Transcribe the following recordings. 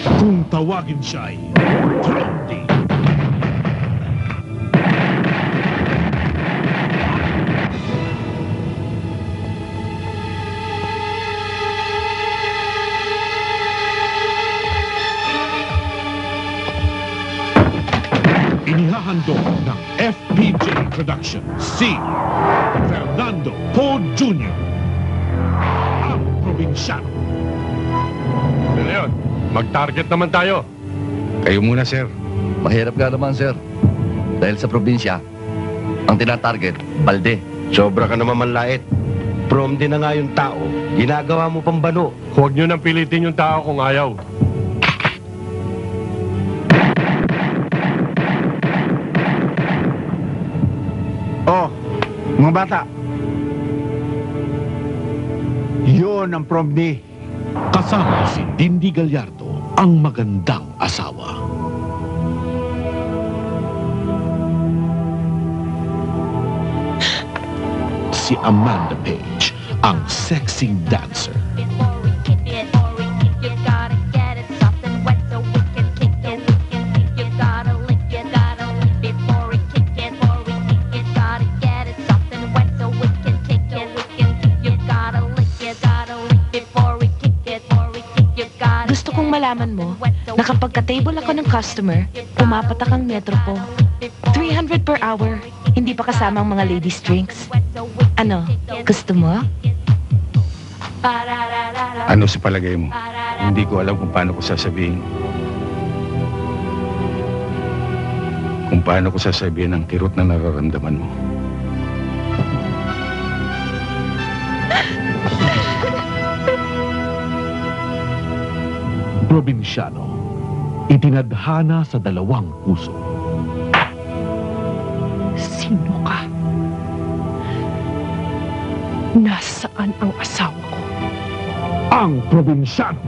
Kung tawagin siya ay Tromdi. Inihahandog ng FPJ Production si Fernando Poe Jr. Ang probinsyano. Leon, mag-target naman tayo. Kayo muna, sir. Mahirap nga naman, sir. Dahil sa probinsya, ang tinatarget, balde. Sobra ka naman manlait. Prom din na nga yung tao. Ginagawa mo pang bano. Huwag nyo nang pilitin yung tao kung ayaw. Oh, mga bata. Yun ang prom ni. Kasama si Dindi Gallardo, ang magandang asawa. Si Amanda Page, ang sexy dancer. Gusto kong malaman mo na kapag ka-table ako ng customer, pumapatak ang metro ko. 300 per hour, hindi pa kasama ang mga ladies' drinks. Ano, gusto mo? Ano sa palagay mo? Hindi ko alam kung paano ko sasabihin. Kung paano ko sasabihin ang kirot na nararamdaman mo. Probinsyano, itinadhana sa dalawang puso. Sino ka? Nasaan ang asawa ko? Ang probinsyano.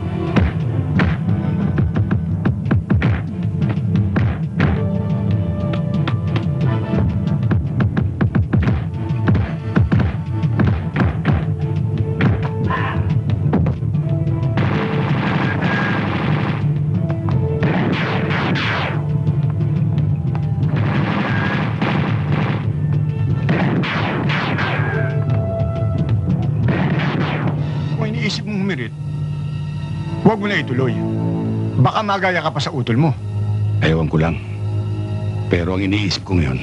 Isip mong humirit, huwag mo na ituloy. Baka magaya ka pa sa utol mo. Ewan ko lang. Pero ang iniisip ko ngayon,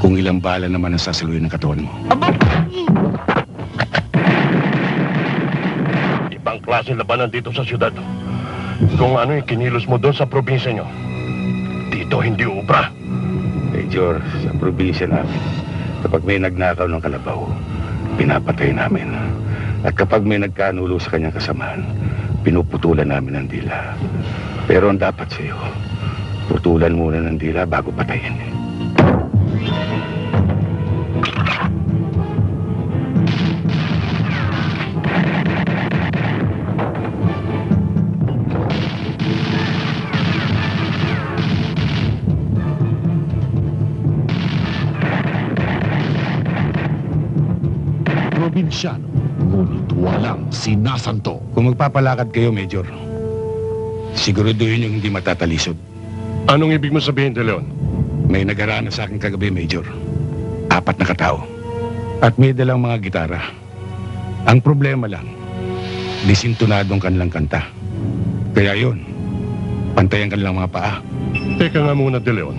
kung ilang bala naman ang sasaluhin ng katawan mo. Ibang klase labanan dito sa syudad. Kung ano yung kinilos mo doon sa probinsya nyo, dito hindi ubra. Major, sa probinsya namin, kapag may nagnakaw ng kalabaw, pinapatay namin. At kapag may nagkanulo sa kanyang kasamahan, pinuputulan namin ang dila. Pero ang dapat sa'yo, putulan muna ng dila bago patayin. Probinsyano, ngunit walang sinasanto. Kung magpapalakad kayo, Major, siguraduhin yung hindi matatalisod. Anong ibig mo sabihin, De Leon? May nagaraan na sa akin kagabi, Major. 4 na katao. At may dalang mga gitara. Ang problema lang, disintonadong kanilang kanta. Kaya yun, pantayan kanilang mga paa. Teka nga muna, De Leon.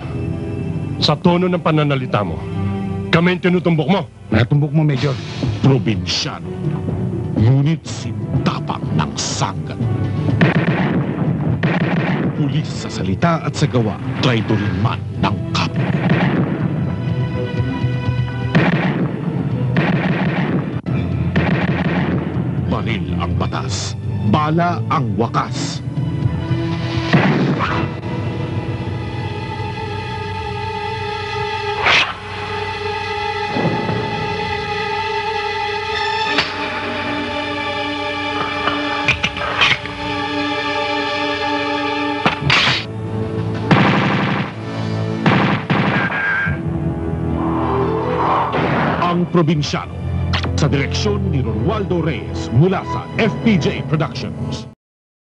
Sa tono ng pananalita mo, kami ang tinutumbok mo. Natumbok mo, Major. Probinsyano, ngunit sintapang ng sanggat. Pulis sa salita at sa gawa, traidorin man ng kapwa. Baril ang batas, bala ang wakas. Ang probinsyano, sa direksyon ni Ronaldo Reyes mula sa FPJ Productions.